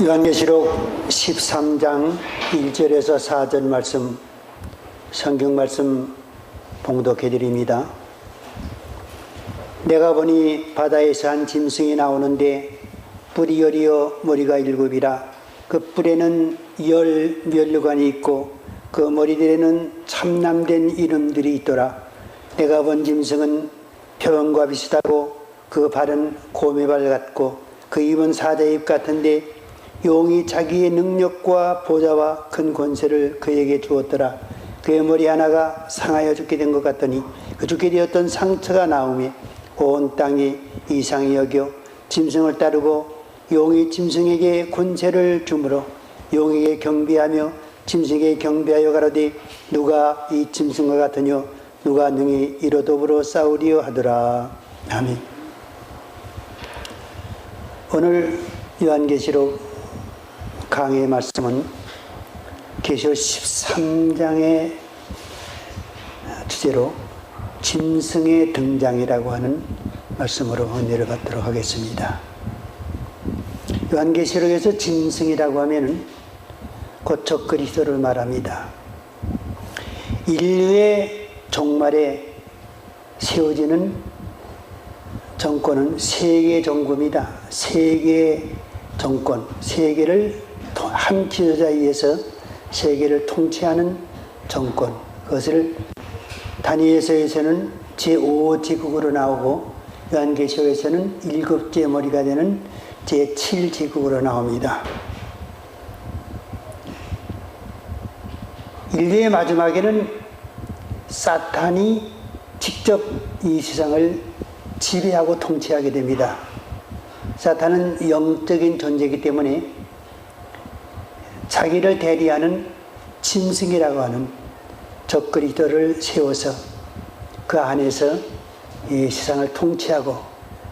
요한계시록 13장 1절에서 4절 말씀, 성경 말씀 봉독해 드립니다. 내가 보니 바다에서 한 짐승이 나오는데 뿔이 10이요 머리가 7이라. 그 뿔에는 10 면류관이 있고 그 머리들에는 참남된 이름들이 있더라. 내가 본 짐승은 표범과 비슷하고 그 발은 곰의 발 같고 그 입은 사자의 입 같은데 용이 자기의 능력과 보좌와 큰 권세를 그에게 주었더라. 그의 머리 하나가 상하여 죽게 된 것 같더니 그 죽게 되었던 상처가 나오며 온 땅이 이상히 여겨 짐승을 따르고 용이 짐승에게 권세를 주므로 용에게 경배하며 짐승에게 경배하여 가로되 누가 이 짐승과 같으뇨 누가 능히 이로 더불어 싸우리요 하더라. 아멘. 오늘 요한계시록 강의 말씀은 계시록 13장의 주제로 짐승의 등장이라고 하는 말씀으로 은혜를 받도록 하겠습니다. 요한계시록에서 짐승이라고 하면 곧 적그리스도를 말합니다. 인류의 종말에 세워지는 정권은 세계 정권이다. 세계 정권, 세계를 한 지도자에 의해서 세계를 통치하는 정권, 그것을 다니엘서에서는 제5제국으로 나오고 요한계시록에서는 7째 머리가 되는 제7제국으로 나옵니다. 인류의 마지막에는 사탄이 직접 이 세상을 지배하고 통치하게 됩니다. 사탄은 영적인 존재이기 때문에 자기를 대리하는 짐승이라고 하는 적그리스도를 세워서 그 안에서 이 세상을 통치하고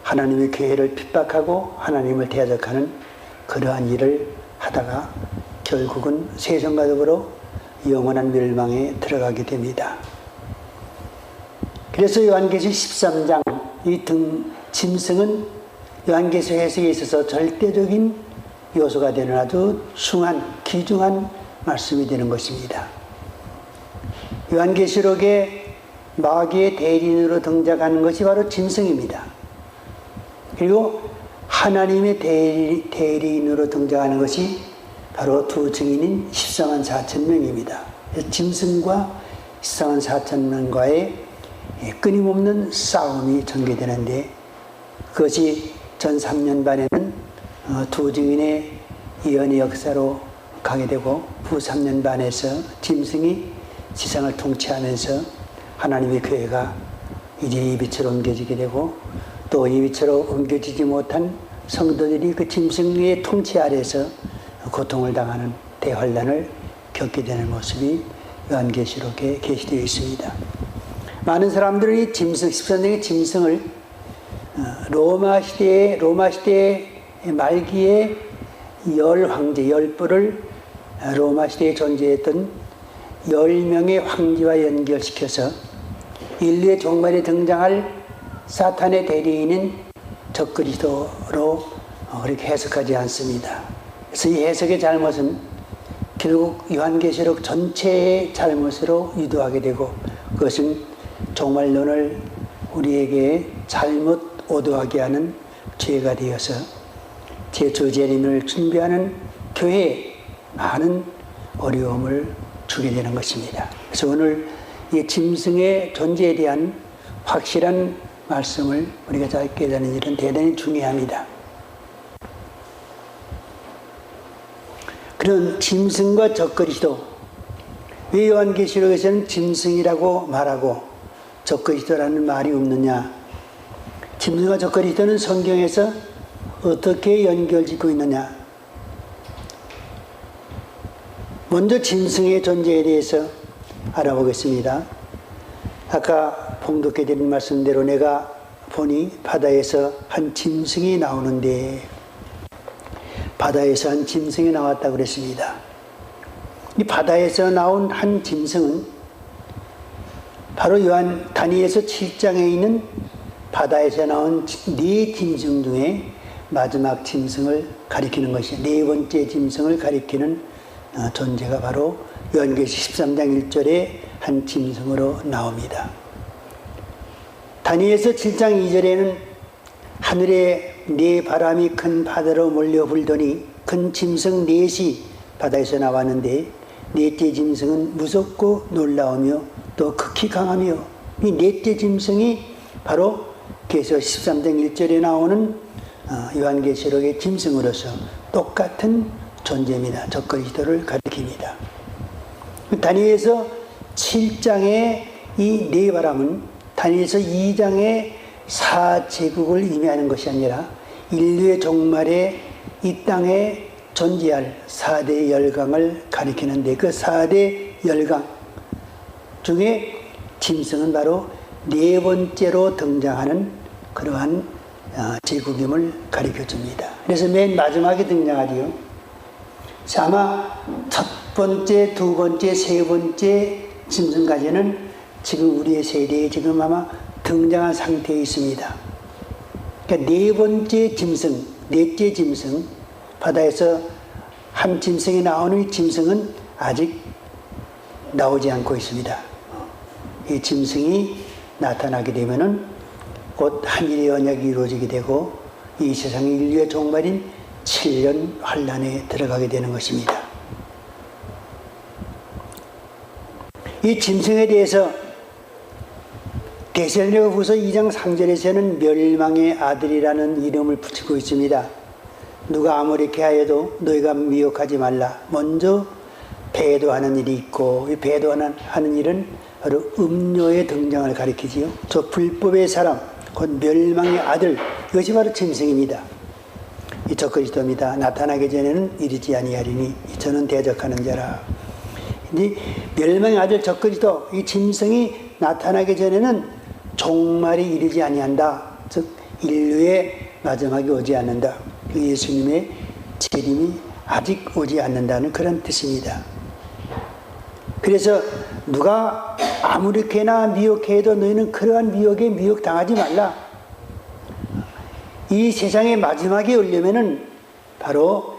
하나님의 교회를 핍박하고 하나님을 대적하는 그러한 일을 하다가 결국은 세상과 더불어 영원한 멸망에 들어가게 됩니다. 그래서 요한계시록 13장 이 짐승은 요한계시록 해석에 있어서 절대적인 요소가 되는 아주 귀중한 말씀이 되는 것입니다. 요한계시록에 마귀의 대리인으로 등장하는 것이 바로 짐승입니다. 그리고 하나님의 대리인으로 등장하는 것이 바로 두 증인인 14만 4천 명입니다. 짐승과 14만 4천 명과의 끊임없는 싸움이 전개되는데 그것이 전 3년 반에는 두 증인의 예언의 역사로 가게 되고 후 3년 반에서 짐승이 세상을 통치하면서 하나님의 교회가 이제 이 빛으로 옮겨지게 되고 또 이 빛으로 옮겨지지 못한 성도들이 그 짐승의 통치 아래에서 고통을 당하는 대환란을 겪게 되는 모습이 요한계시록에 게시되어 있습니다. 많은 사람들이 짐승, 13장의 짐승을 로마 시대의 말기에 10황제, 10뿔을 로마 시대에 존재했던 10명의 황제와 연결시켜서 인류의 종말에 등장할 사탄의 대리인인 적그리스도로 그렇게 해석하지 않습니다. 그래서 이 해석의 잘못은 결국 요한계시록 전체의 잘못으로 유도하게 되고 그것은 종말론을 우리에게 잘못 오도하게 하는 죄가 되어서 제주재림을 준비하는 교회에 많은 어려움을 주게 되는 것입니다. 그래서 오늘 이 짐승의 존재에 대한 확실한 말씀을 우리가 잘 깨닫는 일은 대단히 중요합니다. 그런 짐승과 적그리스도, 왜 요한계시록에서는 짐승이라고 말하고 적그리스도라는 말이 없느냐? 짐승과 적그리스도는 성경에서 어떻게 연결짓고 있느냐? 먼저 짐승의 존재에 대해서 알아보겠습니다. 아까 봉독해 드린 말씀대로 내가 보니 바다에서 한 짐승이 나오는데, 바다에서 한 짐승이 나왔다고 그랬습니다. 이 바다에서 나온 한 짐승은 바로 다니엘서 7장에 있는 바다에서 나온 네 짐승 중에 마지막 짐승을 가리키는 것이 네 번째 짐승을 가리키는 존재가 바로 요한계시 13장 1절에 한 짐승으로 나옵니다. 다니엘서 7장 2절에는 하늘에 네 바람이 큰 바다로 몰려 불더니 큰 짐승 넷이 바다에서 나왔는데 넷째 짐승은 무섭고 놀라우며 또 극히 강하며 이 넷째 짐승이 바로 계시록 13장 1절에 나오는 요한계시록의 짐승으로서 똑같은 존재입니다. 저 그리스도를 가리킵니다. 다니엘서 7장의 이 네 바람은 다니엘서 2장의 4제국을 의미하는 것이 아니라 인류의 종말에 이 땅에 존재할 4대 열강을 가리키는데 그 4대 열강 중에 짐승은 바로 네 번째로 등장하는 그러한 제국임을 가리켜줍니다. 그래서 맨 마지막에 등장하지요. 아마 첫 번째, 두 번째, 세 번째 짐승까지는 지금 우리의 세대에 지금 아마 등장한 상태에 있습니다. 그러니까 네 번째 짐승, 넷째 짐승, 바다에서 한 짐승이 나오는 이 짐승은 아직 나오지 않고 있습니다. 이 짐승이 나타나게 되면은 곧 한일의 언약이 이루어지게 되고 이 세상의 인류의 종말인 7년 환란에 들어가게 되는 것입니다. 이 짐승에 대해서 데살로니가후서 2장 3절에서는 멸망의 아들이라는 이름을 붙이고 있습니다. 누가 아무렇게 하여도 너희가 미혹하지 말라. 먼저 배도하는 일이 있고 이 배도하는 일은 바로 음료의 등장을 가리키지요. 저 불법의 사람, 곧 멸망의 아들, 이것이 바로 짐승입니다. 이 적그리스도입니다. 나타나기 전에는 이르지 아니하리니 저는 대적하는 자라. 이 멸망의 아들 적그리스도, 이 짐승이 나타나기 전에는 종말이 이르지 아니한다. 즉 인류의 마지막이 오지 않는다. 예수님의 재림이 아직 오지 않는다는 그런 뜻입니다. 그래서 누가 아무렇게나 미혹해도 너희는 그러한 미혹에 미혹당하지 말라. 이 세상의 마지막이 오려면은 바로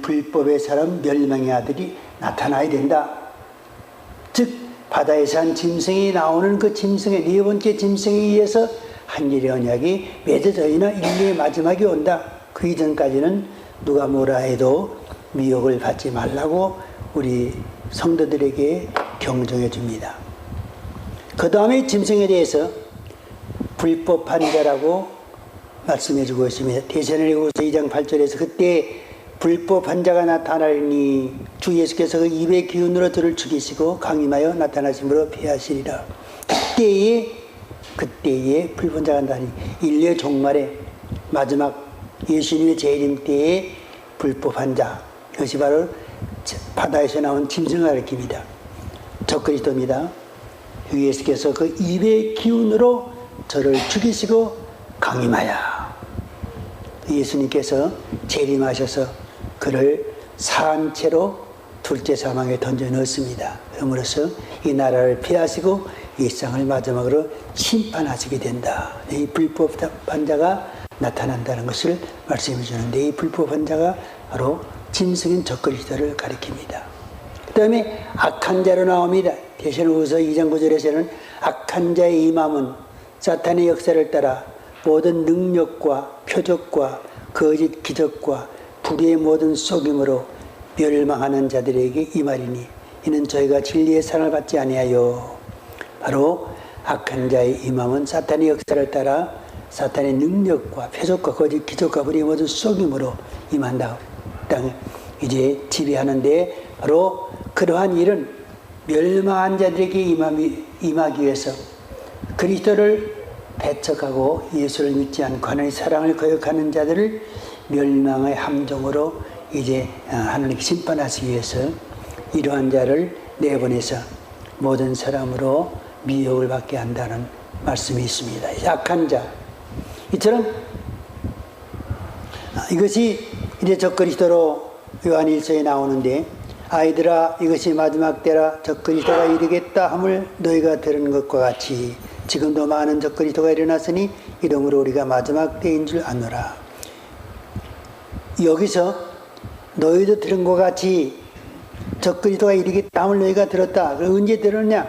불법의 사람, 멸망의 아들이 나타나야 된다. 즉 바다에서 한 짐승이 나오는 그 짐승의 네 번째 짐승에 의해서 한일의 언약이 맺어져 있나 인류의 마지막이 온다. 그 이전까지는 누가 뭐라 해도 미혹을 받지 말라고 우리 성도들에게 경종해 줍니다. 그 다음에 짐승에 대해서 불법한 자라고 말씀해 주고 있습니다. 데살로니가후서 2장 8절에서 그때 불법한 자가 나타나리니 주 예수께서 그 입의 기운으로 저를 죽이시고 강림하여 나타나심으로 패하시리라. 그때에 불법한 자가 나타나니 인류의 종말에 마지막 예수님의 재림 때에 불법한 자, 이것이 바로 바다에서 나온 짐승을 가리킵니다. 적그리스도입니다. 예수께서 그 입의 기운으로 저를 죽이시고 강림하여 예수님께서 재림하셔서 그를 사한 채로 둘째 사망에 던져 넣었습니다. 그러므로써 이 나라를 피하시고 이 세상을 마지막으로 심판하시게 된다. 이 불법한 자가 나타난다는 것을 말씀해 주는데 이 불법한 자가 바로 짐승인 적그리스도를 가리킵니다. 그 다음에 악한 자로 나옵니다. 데살로니가후서 2장 9절에서는 악한 자의 임함은 사탄의 역사를 따라 모든 능력과 표적과 거짓 기적과 불의의 모든 속임으로 멸망하는 자들에게 임하리니 이는 저희가 진리의 사랑을 받지 아니하여. 바로 악한 자의 임함은 사탄의 역사를 따라 사탄의 능력과 표적과 거짓 기적과 불의의 모든 속임으로 임한다. 땅에 이제 지배하는데 바로 그러한 일은 멸망한 자들에게 임하기 위해서 그리스도를 배척하고 예수를 믿지 않고 하나님의 사랑을 거역하는 자들을 멸망의 함정으로 이제 하나님께 심판하시기 위해서 이러한 자를 내보내서 모든 사람으로 미혹을 받게 한다는 말씀이 있습니다. 약한 자. 이처럼 이것이 이제 적그리스도로 요한일서에 나오는데 아이들아 이것이 마지막 때라 적그리스도가 이르겠다 함을 너희가 들은 것과 같이 지금도 많은 적그리스도가 일어났으니 이러므로 우리가 마지막 때인 줄 아노라. 여기서 너희도 들은 것 같이 적그리스도가 이르겠다함을 너희가 들었다. 그럼 언제 들었냐?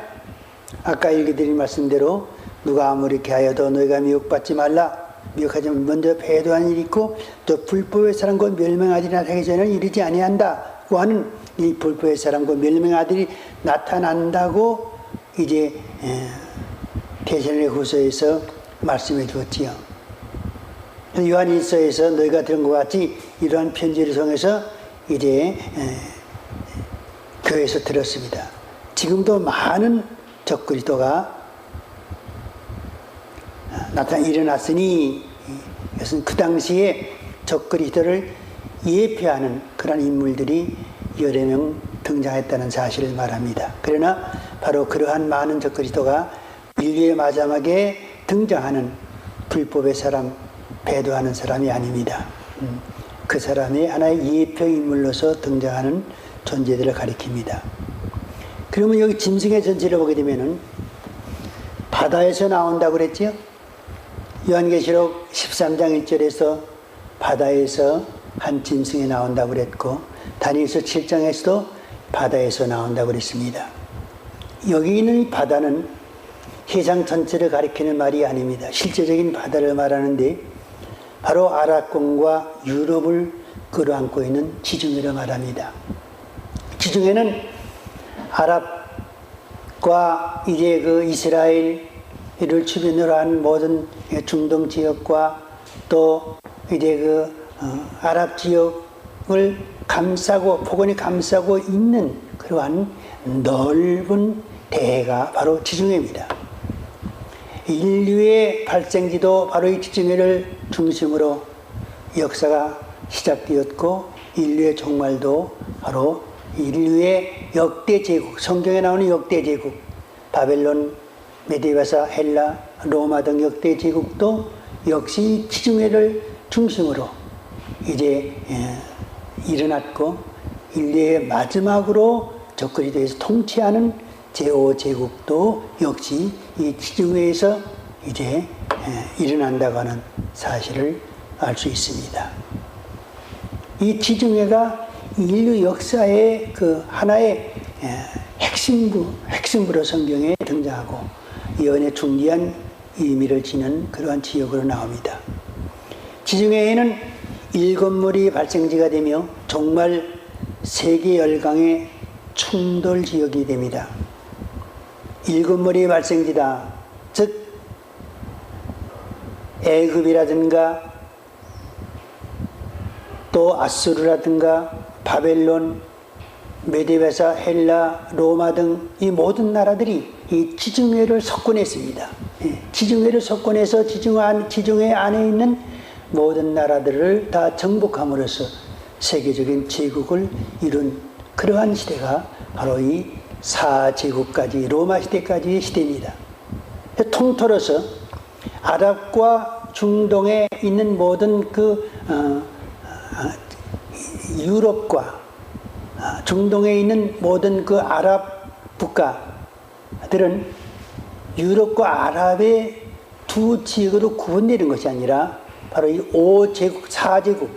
아까 읽어드린 말씀대로 누가 아무리 개하여도 너희가 미혹받지 말라. 미혹하지 말라. 먼저 배도한 일이 있고 또 불법의 사람과 멸망하리라 하기 전에는 이르지 아니한다고 하는 이 불법의 사람과 멸망아들이 나타난다고 이제 데살로니가후서에서 말씀해 주었지요. 요한일서에서 너희가 들은 것 같이 이러한 편지를 통해서 이제 교회에서 들었습니다. 지금도 많은 적그리스도가 일어났으니 이것은 그 당시에 적그리스도를 예표하는 그런 인물들이 여러 명 등장했다는 사실을 말합니다. 그러나 바로 그러한 많은 적그리스도가 인류의 마지막에 등장하는 불법의 사람, 배도하는 사람이 아닙니다. 그 사람이 하나의 예표 인물로서 등장하는 존재들을 가리킵니다. 그러면 여기 짐승의 전체를 보게 되면은 바다에서 나온다고 그랬죠? 요한계시록 13장 1절에서 바다에서 한 짐승이 나온다고 그랬고, 다니엘서 7장에서도 바다에서 나온다고 그랬습니다. 여기 있는 바다는 세상 전체를 가리키는 말이 아닙니다. 실제적인 바다를 말하는데 바로 아랍권과 유럽을 끌어안고 있는 지중해를 말합니다. 지중해는 아랍과 이제 그 이스라엘을 주변으로 한 모든 중동 지역과 또 이제 그 아랍 지역을 감싸고 포근히 감싸고 있는 그러한 넓은 대해가 바로 지중해입니다. 인류의 발생지도 바로 이 지중해를 중심으로 역사가 시작되었고, 인류의 종말도 바로 인류의 역대 제국, 성경에 나오는 역대 제국, 바벨론, 메디바사, 헬라, 로마 등 역대 제국도 역시 지중해를 중심으로 이제 일어났고, 인류의 마지막으로 적그리스도에서 통치하는 제5제국도 역시 이 지중해에서 이제 일어난다고 하는 사실을 알 수 있습니다. 이 지중해가 인류 역사의 그 하나의 핵심부로 성경에 등장하고 예언의 중대한 의미를 지닌 그러한 지역으로 나옵니다. 지중해에는 7물이 발생지가 되며 정말 세계 열강의 충돌 지역이 됩니다. 7물이 발생지다. 즉 애굽이라든가 또 아수르라든가 바벨론, 메디베사, 헬라, 로마 등 이 모든 나라들이 이 지중해를 석권했습니다. 지중해를 석권해서 지중해 안에 있는 모든 나라들을 다 정복함으로써 세계적인 제국을 이룬 그러한 시대가 바로 이 4제국까지 로마 시대까지의 시대입니다. 통틀어서 아랍과 중동에 있는 모든 그 유럽과 중동에 있는 모든 그 아랍 국가들은 유럽과 아랍의 두 지역으로 구분되는 것이 아니라 바로 이 5제국, 4제국,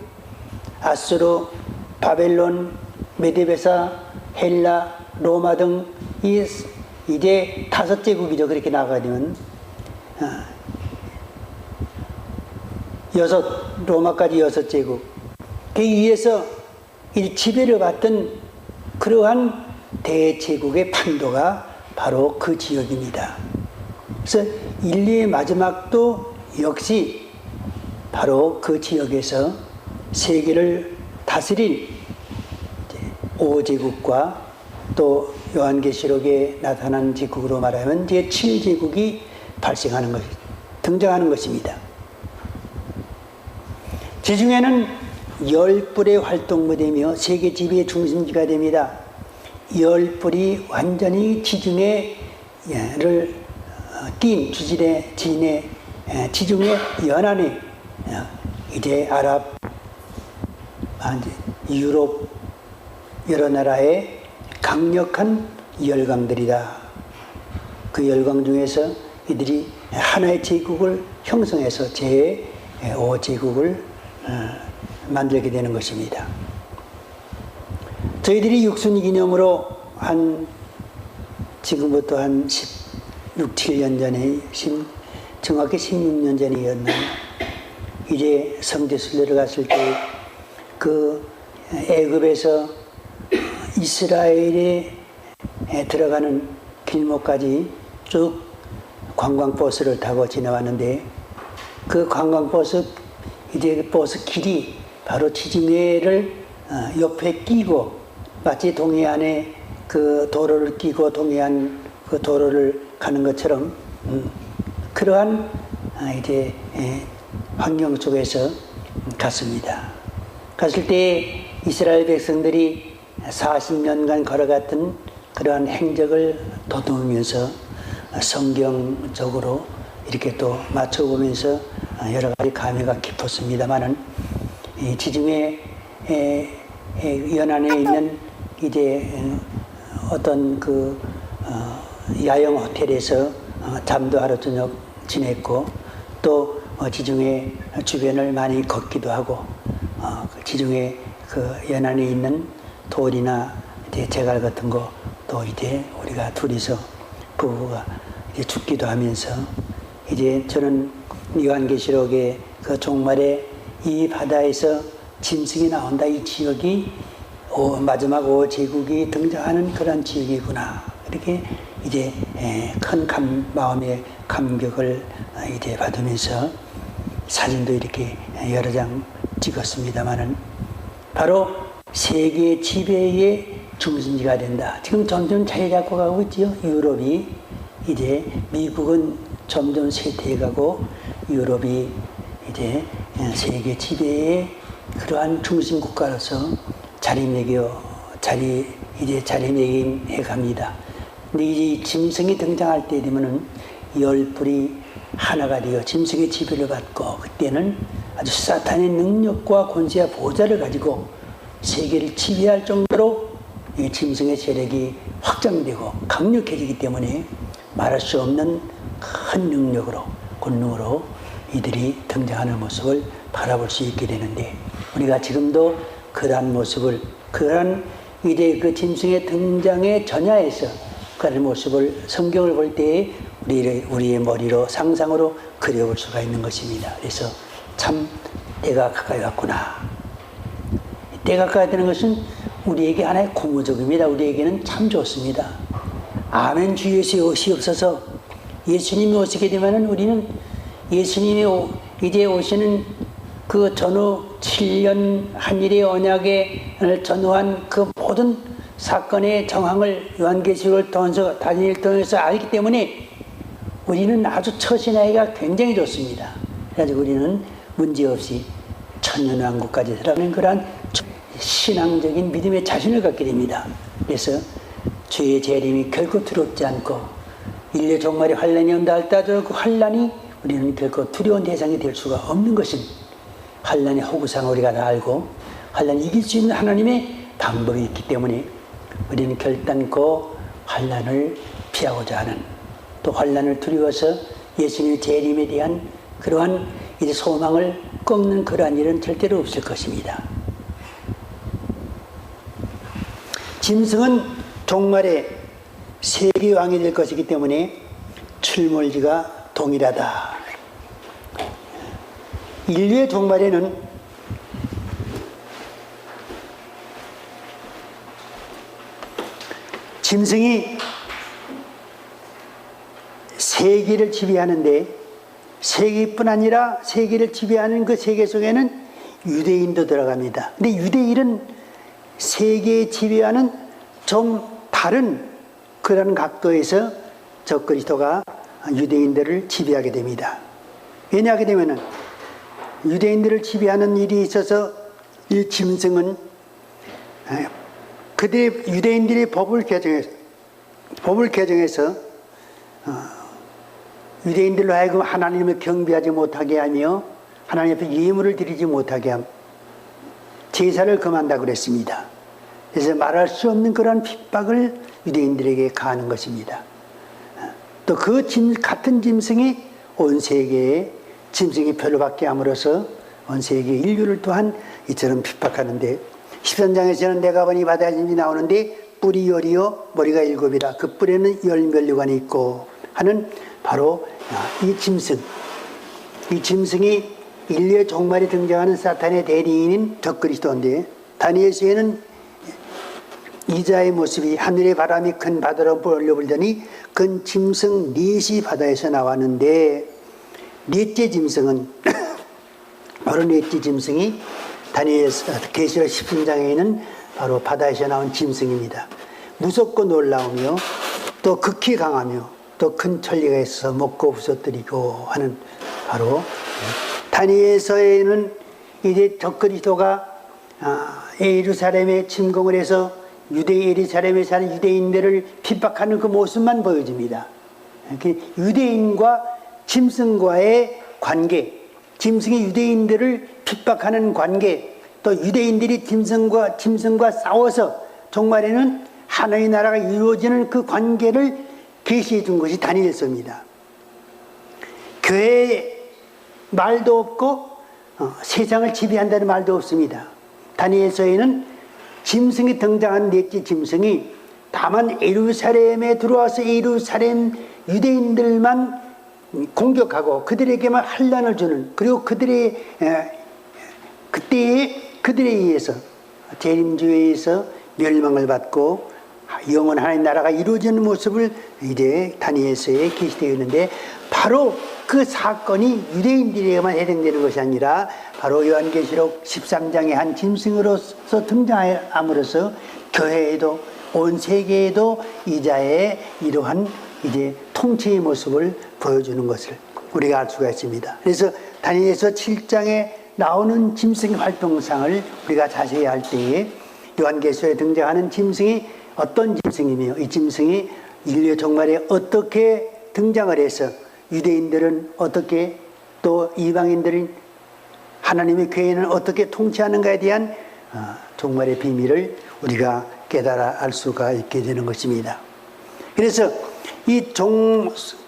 아수르, 바벨론, 메디베사, 헬라, 로마 등 이제 5제국이죠. 그렇게 나가면 로마까지 6제국. 그 위에서 이 지배를 받던 그러한 대제국의 판도가 바로 그 지역입니다. 그래서 인류의 마지막도 역시 바로 그 지역에서 세계를 다스릴 5제국과 또 요한계시록에 나타난 제국으로 말하면 제7제국이 등장하는 것입니다. 지중해는 10뿔의 활동무대며 세계 지배의 중심지가 됩니다. 10뿔이 완전히 지중해를 띈 지중해 연안에 이제 아랍, 유럽 여러 나라의 강력한 열강들이다. 그 열강 중에서 이들이 하나의 제국을 형성해서 제5제국을 만들게 되는 것입니다. 저희들이 육순이 기념으로 지금부터 한 16, 7년 전에, 정확히 16년 전이었나요? 이제 성지순례를 갔을 때 그 애굽에서 이스라엘에 들어가는 길목까지 쭉 관광버스를 타고 지나왔는데, 그 관광버스 버스 길이 바로 지중해를 옆에 끼고, 마치 동해안에 그 도로를 끼고 동해안 그 도로를 가는 것처럼 그러한 환경 속에서 갔습니다. 갔을 때 이스라엘 백성들이 40년간 걸어갔던 그러한 행적을 더듬으면서 성경적으로 이렇게 또 맞춰보면서 여러 가지 감회가 깊었습니다만은, 지중해 연안에 있는 어떤 야영 호텔에서 잠도 하루 저녁 지냈고, 또 지중해 주변을 많이 걷기도 하고, 지중해 그 연안에 있는 돌이나 제갈 같은 거 또 우리가 둘이서 부부가 죽기도 하면서, 저는 요한계시록의 그 종말에 이 바다에서 짐승이 나온다, 이 지역이 마지막 5제국이 등장하는 그런 지역이구나, 이렇게 큰 마음의 감격을 받으면서 사진도 이렇게 여러 장 찍었습니다만은, 바로 세계 지배의 중심지가 된다. 지금 점점 자리 잡고 가고 있지요. 유럽이 미국은 점점 쇠퇴해가고, 유럽이 세계 지배의 그러한 중심 국가로서 자리매김해 갑니다. 근데 이 짐승이 등장할 때 되면은 열불이 하나가 되어 짐승의 지배를 받고, 그때는 아주 사탄의 능력과 권세와 보좌를 가지고 세계를 지배할 정도로 이 짐승의 세력이 확장되고 강력해지기 때문에 말할 수 없는 큰 능력으로, 권능으로 이들이 등장하는 모습을 바라볼 수 있게 되는데, 우리가 지금도 그러한 모습을, 그러한 그 짐승의 등장의 전야에서 그런 모습을 성경을 볼 때에 우리의 머리로, 상상으로 그려볼 수가 있는 것입니다. 그래서 참 때가 가까이 왔구나. 때가 가까이 되는 것은 우리에게 하나의 고무적입니다. 우리에게는 참 좋습니다. 아멘 주 예수의 옷이 없어서 예수님이 오시게 되면은, 우리는 예수님이 오시는 그 전후 7년 한일의 언약에 전후한 그 모든 사건의 정황을 요한계시록을 통해서, 다니엘을 통해서 알기 때문에 우리는 아주 처신하기가 굉장히 좋습니다. 그래서 우리는 문제없이 천년왕국까지 들어가는 그러한 신앙적인 믿음의 자신을 갖게 됩니다. 그래서 주의 재림이 결코 두렵지 않고, 인류 종말에 환란이 온다 할지라도 그 환란이 우리는 결코 두려운 대상이 될 수가 없는 것은, 환란의 호구상을 우리가 다 알고 환란을 이길 수 있는 하나님의 방법이 있기 때문에 우리는 결단코 환란을 피하고자 하는, 또 환란을 두려워서 예수님의 재림에 대한 그러한 소망을 꺾는 그러한 일은 절대로 없을 것입니다. 짐승은 종말에 세계 왕이 될 것이기 때문에 출몰지가 동일하다. 인류의 종말에는 짐승이 세계를 지배하는데, 세계뿐 아니라 세계를 지배하는 그 세계 속에는 유대인도 들어갑니다. 근데 유대인은 세계의 지배와는 좀 다른 그런 각도에서 적그리스도가 유대인들을 지배하게 됩니다. 왜냐하게 되면은 유대인들을 지배하는 일이 있어서 이 짐승은 유대인들의 법을 개정해서 유대인들로 하여금 하나님을 경배하지 못하게 하며 하나님 앞에 예물을 드리지 못하게 함, 제사를 금한다고 그랬습니다. 그래서 말할 수 없는 그런 핍박을 유대인들에게 가하는 것입니다. 또 그 같은 짐승이 온 세계에 짐승이 표를 받게 함으로써 온 세계 인류를 또한 이처럼 핍박하는데 13장에서는 내가 보니 바다에 짐승이 나오는데 뿔이 열이요 머리가 일곱이라 그 뿔에는 열 면류관이 있고 하는 바로 이 짐승. 이 짐승이 인류의 종말에 등장하는 사탄의 대리인인 적그리스도인데 다니엘서에는 이자의 모습이 하늘의 바람이 큰 바다로 몰려불더니 큰 짐승 넷이 바다에서 나왔는데 넷째 짐승은 바로 넷째 짐승이 계시록 13장에는 바로 바다에서 나온 짐승입니다. 무섭고 놀라우며 또 극히 강하며 또 큰 천리가 있어서 먹고 부서뜨리고 하는 바로 다니엘서에는 이제 적그리스도가 예루살렘에 침공을 해서 예루살렘에 사는 유대인들을 핍박하는 그 모습만 보여줍니다. 유대인과 짐승과의 관계, 짐승이 유대인들을 핍박하는 관계, 또 유대인들이 짐승과 싸워서 종말에는 하나님의 나라가 이루어지는 그 관계를 계시해 준 것이 다니엘서입니다. 교회에 말도 없고 세상을 지배한다는 말도 없습니다. 다니엘서에는 짐승이 등장한 넷째 짐승이 다만 예루살렘에 들어와서 예루살렘 유대인들만 공격하고 그들에게만 환난을 주는, 그리고 그때에 그들에 의해서 재림주에 의해서 멸망을 받고 영원 하나님 나라가 이루어지는 모습을 이제 다니엘서에 계시되어 있는데 바로 그 사건이 유대인들에게만 해당되는 것이 아니라 바로 요한계시록 13장의 한 짐승으로서 등장함으로써 교회에도 온 세계에도 이자의 이러한 이제 통치의 모습을 보여주는 것을 우리가 알 수가 있습니다. 그래서 다니엘서 7장에 나오는 짐승의 활동상을 우리가 자세히 할 때에 요한계시록에 등장하는 짐승이 어떤 짐승이며 이 짐승이 인류의 종말에 어떻게 등장을 해서 유대인들은 어떻게 또 이방인들은 하나님의 교회는 어떻게 통치하는가에 대한 종말의 비밀을 우리가 깨달아 알 수가 있게 되는 것입니다. 그래서 이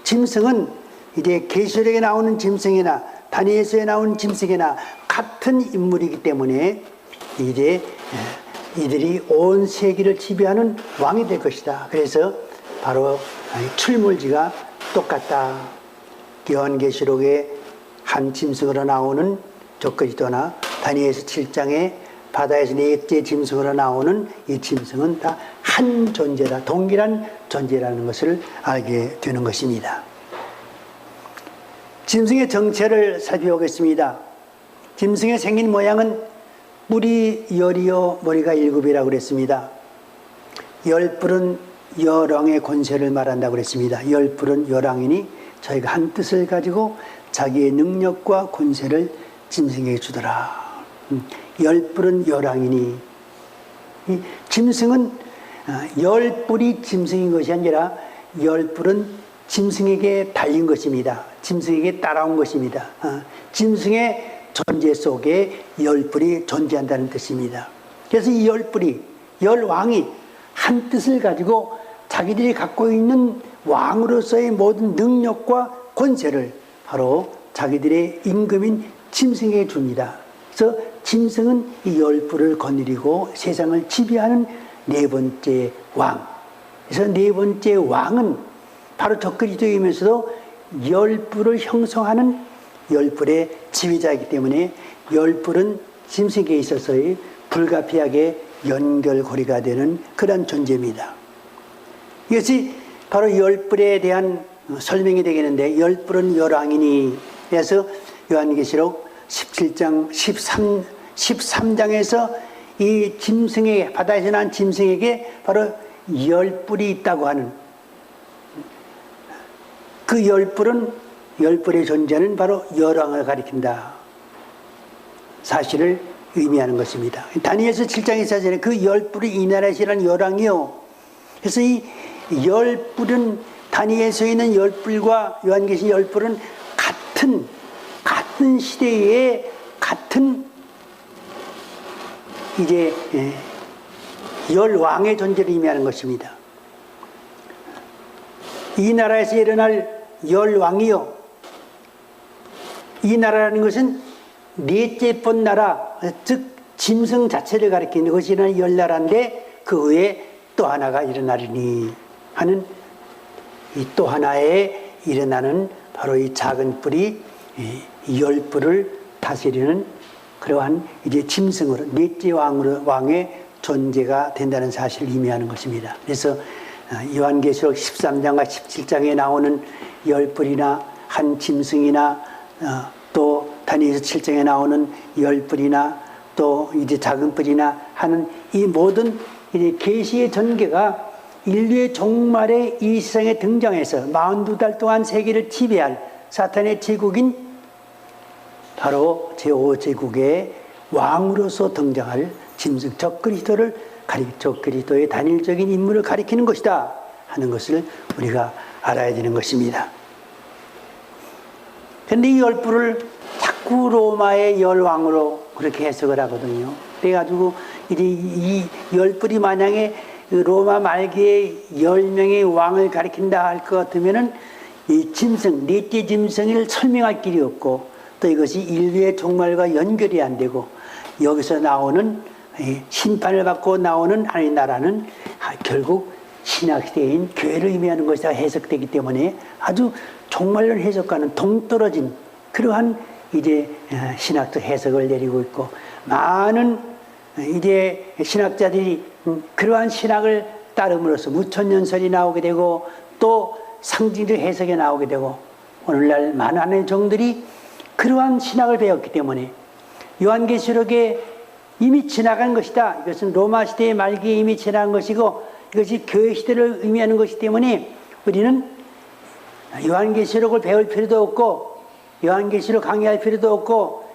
짐승은 이제 계시록에 나오는 짐승이나 다니엘서에 나오는 짐승이나 같은 인물이기 때문에 이제 이들이 온 세계를 지배하는 왕이 될 것이다. 그래서 바로 출몰지가 똑같다. 요한계시록에 한 짐승으로 나오는 적그리스도나 다니엘서 7장에 바다에서 넷째 짐승으로 나오는 이 짐승은 다 한 존재다. 동일한 존재라는 것을 알게 되는 것입니다. 짐승의 정체를 살펴보겠습니다. 짐승의 생긴 모양은 뿔이 열이요 머리가 일곱이라고 그랬습니다. 열뿔은 여왕의 권세를 말한다고 그랬습니다. 열뿔은 여왕이니 저희가 한 뜻을 가지고 자기의 능력과 권세를 짐승에게 주더라. 열뿔은 여왕이니, 짐승은 열뿔이 짐승인 것이 아니라 열뿔은 짐승에게 달린 것입니다. 짐승에게 따라온 것입니다. 짐승의 존재 속에 열뿔이 존재한다는 뜻입니다. 그래서 이 열뿔이, 열왕이 한 뜻을 가지고 자기들이 갖고 있는 왕으로서의 모든 능력과 권세를 바로 자기들의 임금인 짐승에게 줍니다. 그래서 짐승은 이 열뿔을 거느리고 세상을 지배하는 네 번째 왕. 그래서 네 번째 왕은 바로 적그리스도이면서도 열뿔을 형성하는 열뿔의 지휘자이기 때문에 열뿔은 짐승에게 있어서의 불가피하게 연결고리가 되는 그런 존재입니다. 이것이 바로 열뿔에 대한 설명이 되겠는데, 열뿔은 열왕이니, 그래서 요한계시록 17장 13장에서 이 짐승에게, 바다에서 난 짐승에게 바로 열뿔이 있다고 하는 그 열뿔의 존재는 바로 열왕을 가리킨다 사실을 의미하는 것입니다. 다니엘서 7장에 사전에 그 열뿔이 이 나라에 일어난 열왕이요. 그래서 이 열뿔은 다니엘서에 있는 열뿔과 요한계시 열뿔은 같은 시대에 같은 이제 열왕의 존재를 의미하는 것입니다. 이 나라에서 일어날 열왕이요. 이 나라라는 것은 넷째 번 나라, 즉 짐승 자체를 가리키는 것이 일어나는 열 나라인데 그 후에 또 하나가 일어나리니 하는 이 또 하나에 일어나는 바로 이 작은 뿔이 열 뿔을 다스리는 그러한 이제 짐승으로 넷째 왕의 존재가 된다는 사실을 의미하는 것입니다. 그래서 요한계시록 13장과 17장에 나오는 열 뿔이나 한 짐승이나 또 다니엘서 7장에 나오는 열 뿔이나 또 이제 작은 뿔이나 하는 이 모든 이제 계시의 전개가 인류의 종말에 이 세상에 등장해서 42달 동안 세계를 지배할 사탄의 제국인 바로 제5제국의 왕으로서 등장할 짐승 적그리스도를 적그리스도의 단일적인 인물을 가리키는 것이다 하는 것을 우리가 알아야 되는 것입니다. 그런데 이 열뿔을 자꾸 로마의 열왕으로 그렇게 해석을 하거든요. 그래가지고 이제 이 열뿔이 만약에 로마 말기에 10명의 왕을 가리킨다 할 것 같으면은 이 짐승, 넷째 짐승을 설명할 길이 없고 또 이것이 인류의 종말과 연결이 안 되고 여기서 나오는 심판을 받고 나오는 하나님 나라는 결국 신약시대인 교회를 의미하는 것이다 해석되기 때문에 아주 종말론 해석과는 동떨어진 그러한 이제 신학적 해석을 내리고 있고 많은 이제 신학자들이 그러한 신학을 따름으로써 무천년설이 나오게 되고 또 상징적 해석이 나오게 되고 오늘날 많은 종들이 그러한 신학을 배웠기 때문에 요한계시록에 이미 지나간 것이다. 이것은 로마 시대의 말기에 이미 지나간 것이고 이것이 교회 시대를 의미하는 것이기 때문에 우리는 요한계시록을 배울 필요도 없고 요한계시록 강의할 필요도 없고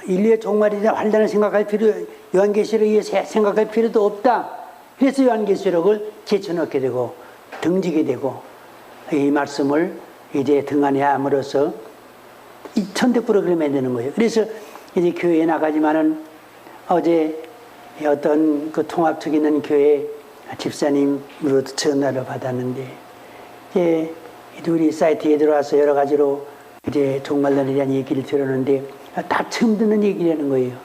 인류의 종말이나 환란을 생각할 필요, 요한계시록에 의해 생각할 필요도 없다. 그래서 요한계시록을 제쳐놓게 되고 등지게 되고 이 말씀을 이제 등한히 함으로써 이 천대 프로그램에 되는 거예요. 그래서 이제 교회에 나가지만은 어제 어떤 그 통합측 있는 교회 집사님으로부터 전화를 받았는데 이제 우리 사이트에 들어와서 여러 가지로 이제 종말론에 대한 얘기를 들었는데 다 처음 듣는 얘기라는 거예요.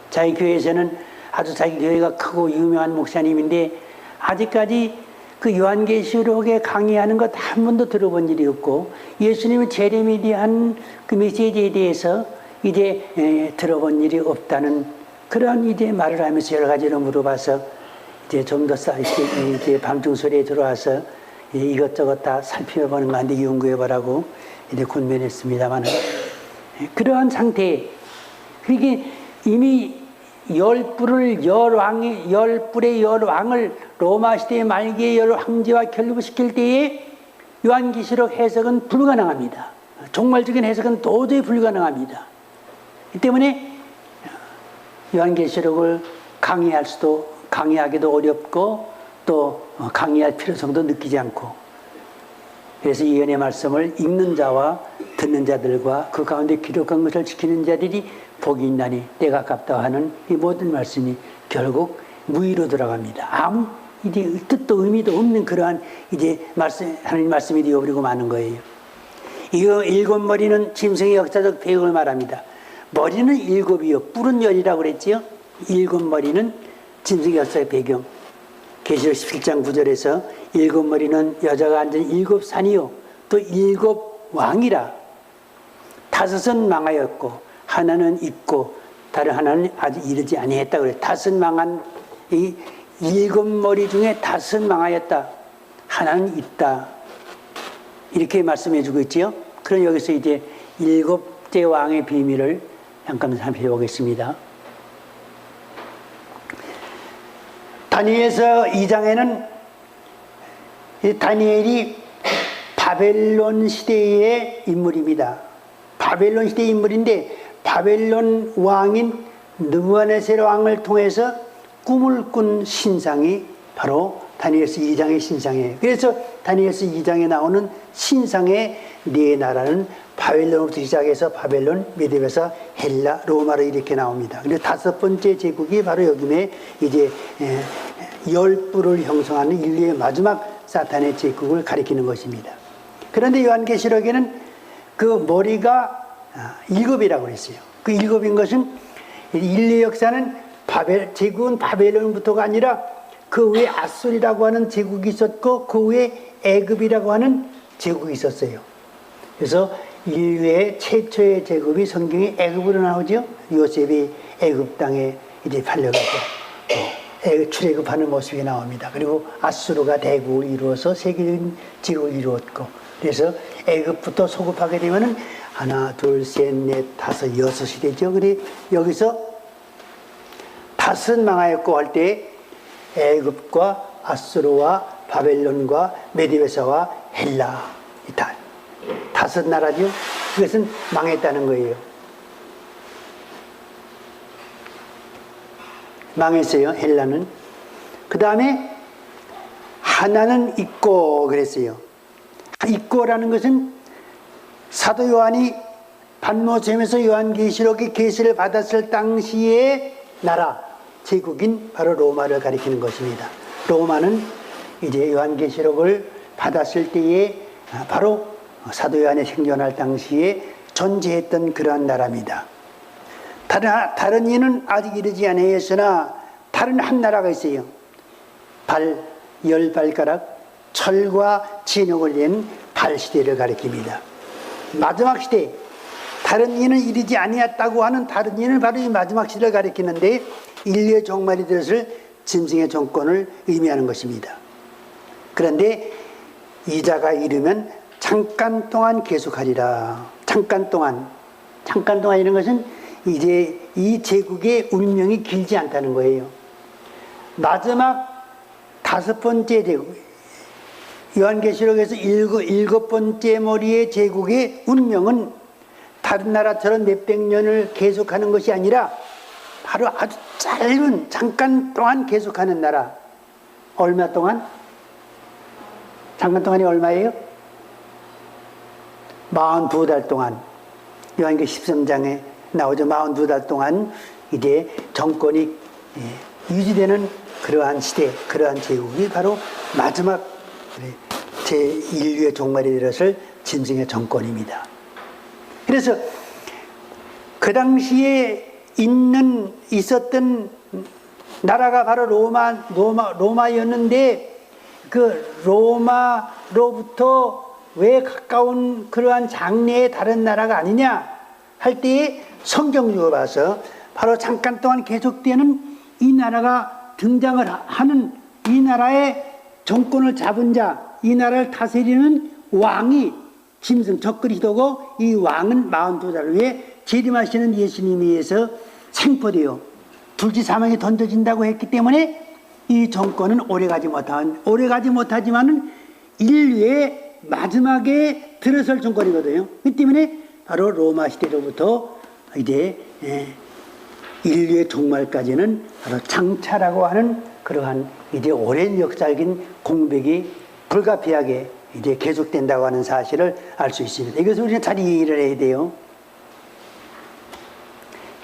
자기 교회에서는 아주 자기 교회가 크고 유명한 목사님인데 아직까지 그 요한계시록에 강의하는 것 한 번도 들어본 일이 없고 예수님의 재림에 대한 그 메시지에 대해서 이제 들어본 일이 없다는 그런 이제 말을 하면서 여러 가지로 물어봐서 이제 좀 더 이제 밤중소리에 들어와서 이것저것 다 살펴보는 가운데 연구해보라고 이제 권면했습니다만 그러한 상태에 그러니까 이미 열뿔의 열왕을 로마 시대의 말기의 열 황제와 결부시킬 때에 요한계시록 해석은 불가능합니다. 종말적인 해석은 도저히 불가능합니다. 이 때문에 요한계시록을 강의하기도 어렵고 또 강의할 필요성도 느끼지 않고 그래서 이 예언의 말씀을 읽는 자와 듣는 자들과 그 가운데 기록한 것을 지키는 자들이 복이 있나니 때가 가깝다 하는 이 모든 말씀이 결국 무의로 들어갑니다. 아무 이제 뜻도 의미도 없는 그러한 이제 하나님 말씀이 되어버리고 마는 거예요. 이거 일곱 머리는 짐승의 역사적 배경을 말합니다. 머리는 일곱이요, 뿔은 열이라고 그랬지요. 일곱 머리는 짐승의 역사적 배경. 계시록 17장 9절에서 일곱 머리는 여자가 앉은 일곱 산이요 또 일곱 왕이라 다섯은 망하였고 하나는 있고 다른 하나는 아직 이르지 아니했다 그래. 다섯 망한 이 일곱 머리 중에 다섯은 망하였다. 하나는 있다. 이렇게 말씀해 주고 있지요. 그럼 여기서 이제 일곱째 왕의 비밀을 잠깐 살펴보겠습니다. 다니엘서 2장에는 다니엘이 바벨론 시대의 인물입니다. 바벨론 시대의 인물인데 바벨론 왕인 느부갓네살 왕을 통해서 꿈을 꾼 신상이 바로 다니엘서 2장의 신상이에요. 그래서 다니엘서 2장에 나오는 신상의 네 나라는 바벨론부터 시작해서 바벨론, 메데베사, 헬라, 로마로 이렇게 나옵니다. 그래서 다섯 번째 제국이 바로 여기에 이제 열뿔을 형성하는 인류의 마지막 사탄의 제국을 가리키는 것입니다. 그런데 요한계시록에는 그 머리가 일곱이라고 그랬어요. 그 일곱인 것은 인류 역사는 제국은 바벨론부터가 아니라 그 후에 아수리라고 하는 제국이 있었고 그 후에 애굽이라고 하는 제국이 있었어요. 그래서 인류의 최초의 제국이 성경에 애굽으로 나오죠. 요셉이 애굽 땅에 이제 팔려가서 출애굽하는 모습이 나옵니다. 그리고 아수르가 대국을 이루어서 세계적인 제국을 이루었고, 그래서 애굽부터 소급하게 되면은 하나, 둘, 셋, 넷, 다섯, 여섯이 되죠. 그래 여기서 다섯은 망하였고 할 때 애굽과 아수르와 바벨론과 메디베사와 헬라 다섯 나라죠. 그것은 망했다는 거예요. 망했어요. 헬라는. 그 다음에 하나는 있고 그랬어요. 있고라는 것은 사도 요한이 반모섬에서 요한계시록의 계시를 받았을 당시의 나라 제국인 바로 로마를 가리키는 것입니다. 로마는 이제 요한계시록을 받았을 때에 바로 사도 요한이 생존할 당시에 존재했던 그러한 나라입니다. 다른 이는 아직 이르지 아니하였으나 다른 한 나라가 있어요. 10발가락 철과 진흙을 낸 발시대를 가리킵니다. 마지막 시대, 다른 이는 이르지 아니했다고 하는 다른 이는 바로 이 마지막 시대를 가리키는데 인류의 종말이 되었을 짐승의 정권을 의미하는 것입니다. 그런데 이자가 이르면 잠깐 동안 계속하리라. 잠깐 동안 이런 것은 이제 이 제국의 운명이 길지 않다는 거예요. 마지막 5번째 제국, 요한계시록에서 일곱 번째 머리의 제국의 운명은 다른 나라처럼 몇백 년을 계속하는 것이 아니라 바로 아주 짧은 잠깐 동안 계속하는 나라. 얼마 동안? 잠깐 동안이 얼마예요? 42달 동안. 요한계시록 13장에 나오죠. 42달 동안 이제 정권이 유지되는 그러한 시대, 그러한 제국이 바로 마지막 제1류의 종말이 되었을 짐승의 정권입니다. 그래서 그 당시에 있었던 나라가 바로 로마였는데 그 로마로부터 왜 가까운 그러한 장래의 다른 나라가 아니냐 할 때에 성경적으로 봐서 바로 잠깐 동안 계속되는 이 나라가 등장을 하는 이 나라의 정권을 잡은 자, 이 나라를 다스리는 왕이 짐승 적그리스도고 이 왕은 42자를 위해 재림하시는 예수님에 의해서 생포되어 둘째 사망에 던져진다고 했기 때문에 이 정권은 오래가지 못하지만은 인류의 마지막에 들어설 정권이거든요. 그 때문에 바로 로마 시대로부터 이제 인류의 종말까지는 바로 장차라고 하는 그러한 이제 오랜 역사적인 공백이 불가피하게 이제 계속된다고 하는 사실을 알 수 있습니다. 이것을 우리는 잘 이해를 해야 돼요.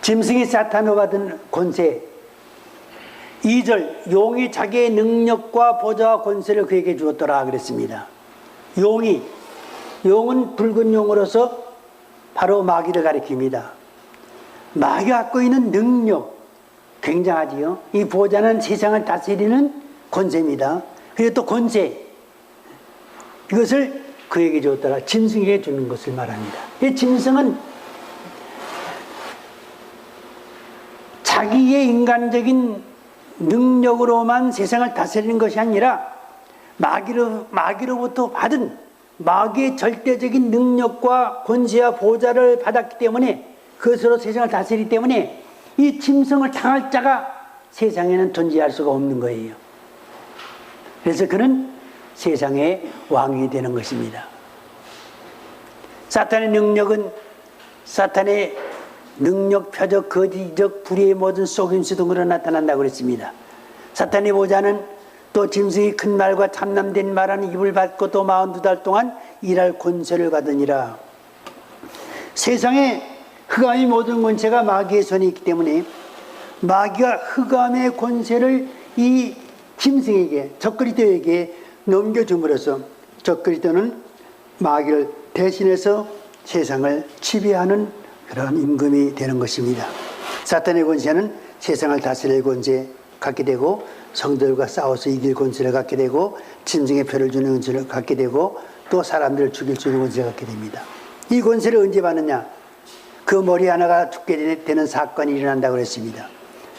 짐승이 사탄으로 받은 권세. 2절, 용이 자기의 능력과 보좌와 권세를 그에게 주었더라 그랬습니다. 용은 붉은 용으로서 바로 마귀를 가리킵니다. 마귀가 갖고 있는 능력 굉장하지요. 이 보좌는 세상을 다스리는 권세입니다. 그리고 또 권세, 이것을 그에게 주었더라. 짐승에게 주는 것을 말합니다. 이 짐승은 자기의 인간적인 능력으로만 세상을 다스리는 것이 아니라 마귀로부터 받은 마귀의 절대적인 능력과 권세와 보좌를 받았기 때문에 그것으로 세상을 다스리기 때문에 이 짐승을 당할 자가 세상에는 존재할 수가 없는 거예요. 그래서 그는 세상의 왕이 되는 것입니다. 사탄의 능력은 사탄의 능력, 표적, 거짓적, 불의의 모든 속임수 등으로 나타난다고 그랬습니다. 사탄의 보좌는 또 짐승이 큰 말과 참남된 말하는 입을 받고 또 42달 동안 일할 권세를 받으니라. 세상에 흑암의 모든 권세가 마귀의 손에 있기 때문에 마귀가 흑암의 권세를 이 짐승에게, 적그리스도에게 넘겨줌으로써 적그리스도는 마귀를 대신해서 세상을 지배하는 그런 임금이 되는 것입니다. 사탄의 권세는 세상을 다스릴 권세 갖게 되고, 성도들과 싸워서 이길 권세를 갖게 되고, 짐승의 표를 주는 권세를 갖게 되고, 또 사람들을 죽일 수 있는 권세를 갖게 됩니다. 이 권세를 언제 받느냐? 그 머리 하나가 죽게 되는 사건이 일어난다고 그랬습니다.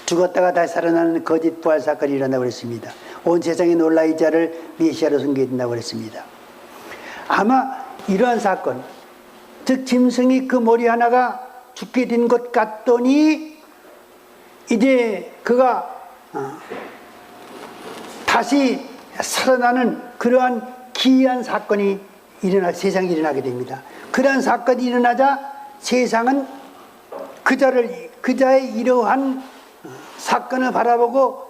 죽었다가 다시 살아나는 거짓 부활 사건이 일어난다고 그랬습니다. 온 세상이 놀라 이 자를 메시아로 섬기게 된다고 그랬습니다. 아마 이러한 사건, 즉 짐승이 그 머리 하나가 죽게 된 것 같더니 이제 그가 다시 살아나는 그러한 기이한 사건이 세상에 일어나게 됩니다. 그러한 사건이 일어나자 세상은 그자의 이러한 사건을 바라보고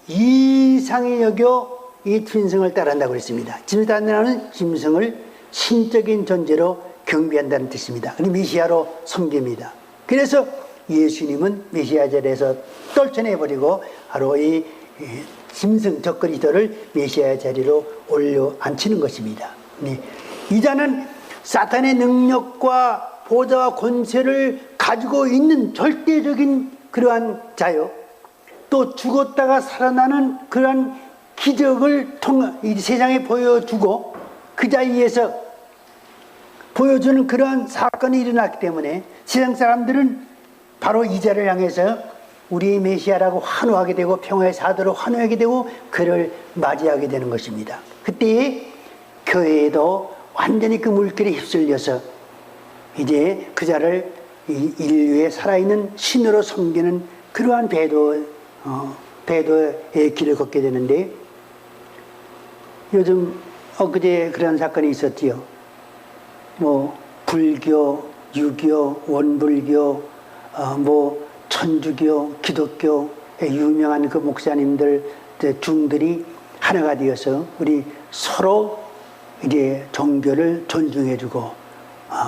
이상히 여겨 이 짐승을 따른다고 했습니다. 짐승을 따르는 짐승을 신적인 존재로 경배한다는 뜻입니다. 메시아로 섬깁니다. 그래서 예수님은 메시아 자리에서 떨쳐내버리고 바로 이 짐승 저 그리스도를 메시아 자리로 올려 앉히는 것입니다. 이 자는 사탄의 능력과 보좌와 권세를 가지고 있는 절대적인 그러한 자요. 또 죽었다가 살아나는 그러한 기적을 이 세상에 보여주고 그 자리에서 보여주는 그러한 사건이 일어났기 때문에 세상 사람들은 바로 이 자를 향해서 우리의 메시아라고 환호하게 되고 평화의 사도로 환호하게 되고 그를 맞이하게 되는 것입니다. 그때 교회도 완전히 그 물결에 휩쓸려서 이제 그 자를 인류의 살아있는 신으로 섬기는 그러한 배도의 길을 걷게 되는데, 요즘 엊그제 그런 사건이 있었지요. 불교, 유교, 원불교, 천주교, 기독교의 유명한 그 목사님들, 중들이 하나가 되어서 우리 서로 이제 종교를 존중해주고,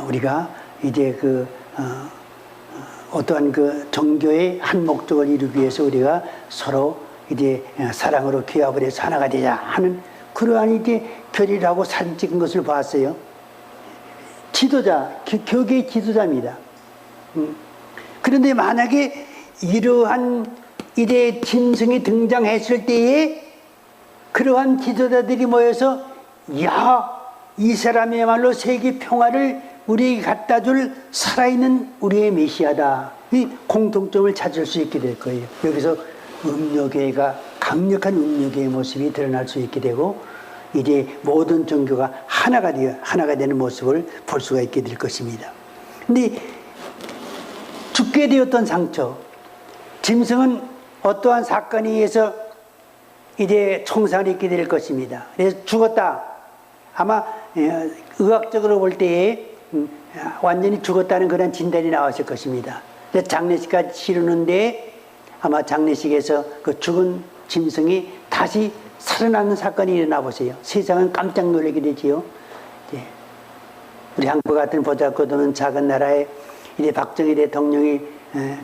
우리가 이제 어떠한 그 종교의 한 목적을 이루기 위해서 우리가 서로 이제 사랑으로 기합을 해서 하나가 되자 하는 그러한 이제 결의를 하고 사진 찍은 것을 봤어요. 지도자, 교계의 지도자입니다. 그런데 만약에 이러한 이제 짐승이 등장했을 때에 그러한 지도자들이 모여서 이 사람이야말로 세계 평화를 우리에게 갖다 줄 살아있는 우리의 메시아다. 이 공통점을 찾을 수 있게 될 거예요. 여기서 음료계가 강력한 음료계의 모습이 드러날 수 있게 되고 이제 모든 종교가 하나가 되는 모습을 볼 수가 있게 될 것입니다. 근데 죽게 되었던 상처, 짐승은 어떠한 사건에 의해서 이제 총상을 입게 될 것입니다. 그래서 죽었다. 아마 의학적으로 볼 때에 완전히 죽었다는 그런 진단이 나왔을 것입니다. 그래서 장례식까지 치르는데 아마 장례식에서 그 죽은 짐승이 다시 살아나는 사건이 일어나 보세요. 세상은 깜짝 놀라게 되지요. 우리 한국 같은 보잘것없는 작은 나라에 이제 박정희 대통령이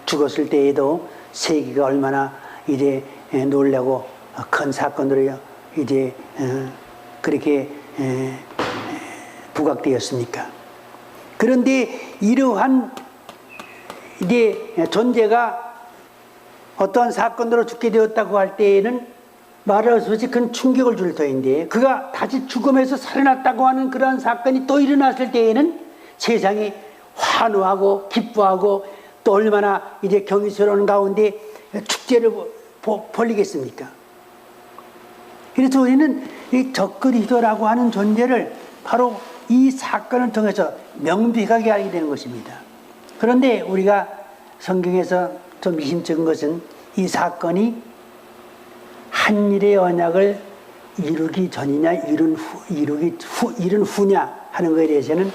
죽었을 때에도 세계가 얼마나 이제 놀라고 큰 사건으로 이제 그렇게 부각되었습니까? 그런데 이러한 이제 존재가 어떠한 사건으로 죽게 되었다고 할 때에는 말할 수 없이 큰 충격을 줄 터인데, 그가 다시 죽음에서 살아났다고 하는 그러한 사건이 또 일어났을 때에는 세상이 환호하고 기뻐하고 또 얼마나 이제 경이스러운 가운데 축제를 벌리겠습니까? 그래서 우리는 이 적그리스도라고 하는 존재를 바로 이 사건을 통해서 명백하게 알게 되는 것입니다. 그런데 우리가 성경에서 좀 미심쩍은 것은 이 사건이 한일의 언약을 이루기 전이냐 이룬 후냐 하는 것에 대해서는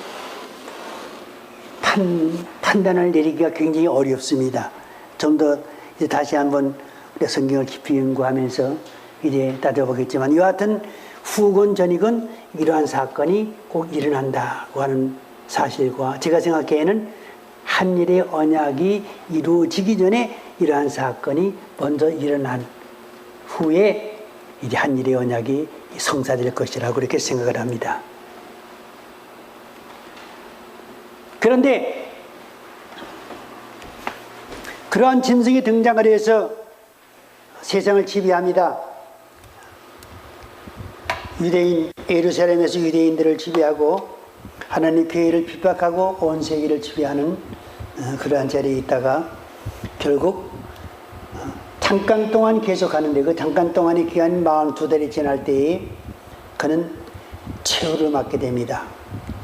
판단을 내리기가 굉장히 어렵습니다. 좀 더 이제 다시 한번 우리가 성경을 깊이 연구하면서 이제 따져보겠지만, 여하튼 후건 전이건 이러한 사건이 꼭 일어난다고 하는 사실과, 제가 생각하기에는 한일의 언약이 이루어지기 전에 이러한 사건이 먼저 일어난 후에 이제 한일의 언약이 성사될 것이라고 그렇게 생각을 합니다. 그런데 그러한 짐승이 등장을 해서 세상을 지배합니다. 예루살렘에서 유대인들을 지배하고 하나님 교회를 핍박하고 온 세계를 지배하는 그러한 자리에 있다가 결국 잠깐 동안 계속하는데 그 잠깐 동안의 기간이 42달이 지날 때에 그는 최후를 맞게 됩니다.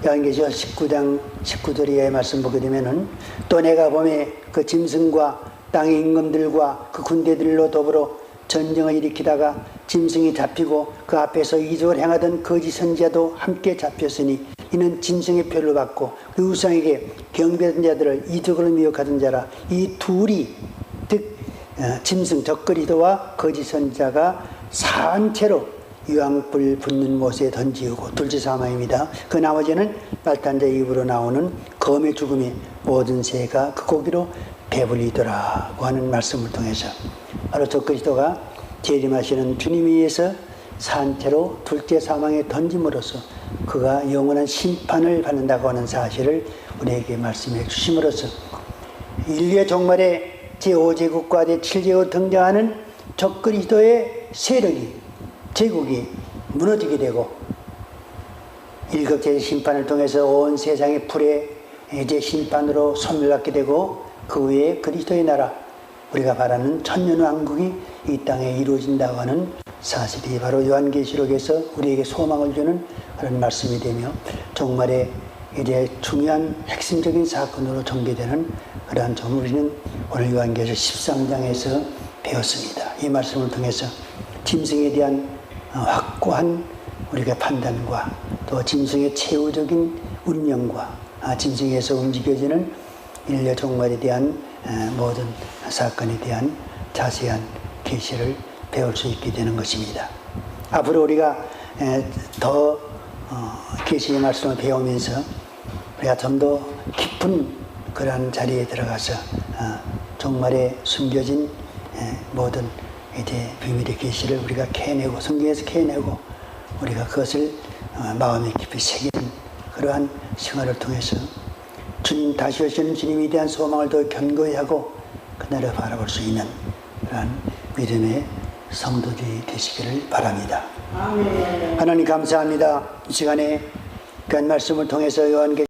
요한계시록 19장 19절의 말씀 보게 되면은 또 내가 봄에 그 짐승과 땅의 임금들과 그 군대들로 더불어 전쟁을 일으키다가 짐승이 잡히고 그 앞에서 이적을 행하던 거짓 선지자도 함께 잡혔으니 이는 짐승의 표를 받고 그 우상에게 경배하던 자들을 이적으로 미혹하던 자라. 이 둘이 즉 짐승 적그리스도와 거짓 선지자가 산채로 유황불 붙는 못에 던지우고 둘째 사망입니다. 그 나머지는 말탄자 입으로 나오는 검의 죽음이 모든 새가 그 고기로 배불리더라고 하는 말씀을 통해서 바로 적그리스도가 재림하시는 주님 위에서 산채로 둘째 사망에 던짐으로써 그가 영원한 심판을 받는다고 하는 사실을 우리에게 말씀해 주심으로써 인류의 종말에 제5제국과 제7제국으로 등장하는 적그리스도의 세력이 제국이 무너지게 되고 일곱째 심판을 통해서 온 세상의 불의 이제 심판으로 소멸받게 되고 그 후에 그리스도의 나라 우리가 바라는 천년왕국이 이 땅에 이루어진다고 하는 사실이 바로 요한계시록에서 우리에게 소망을 주는 그런 말씀이 되며 종말에 이제 중요한 핵심적인 사건으로 전개되는 그러한 점을 우리는 오늘 요한계시록 13장에서 배웠습니다. 이 말씀을 통해서 짐승에 대한 확고한 우리가 판단과 또 짐승의 최후적인 운명과 짐승에서 움직여지는 인류 종말에 대한 모든 사건에 대한 자세한 계시를 배울 수 있게 되는 것입니다. 앞으로 우리가 더 계시의 말씀을 배우면서 우리가 좀 더 깊은 그러한 자리에 들어가서 종말에 숨겨진 모든 이제 비밀의 계시를 우리가 캐내고 성경에서 캐내고 우리가 그것을 마음에 깊이 새기는 그러한 생활을 통해서 주님 다시 오시는 주님에 대한 소망을 더 견고히 하고 그날을 바라볼 수 있는 그러한 믿음의 성도들이 되시기를 바랍니다. 아멘. 하나님 감사합니다. 이 시간에 그 말씀을 통해서 요한계시록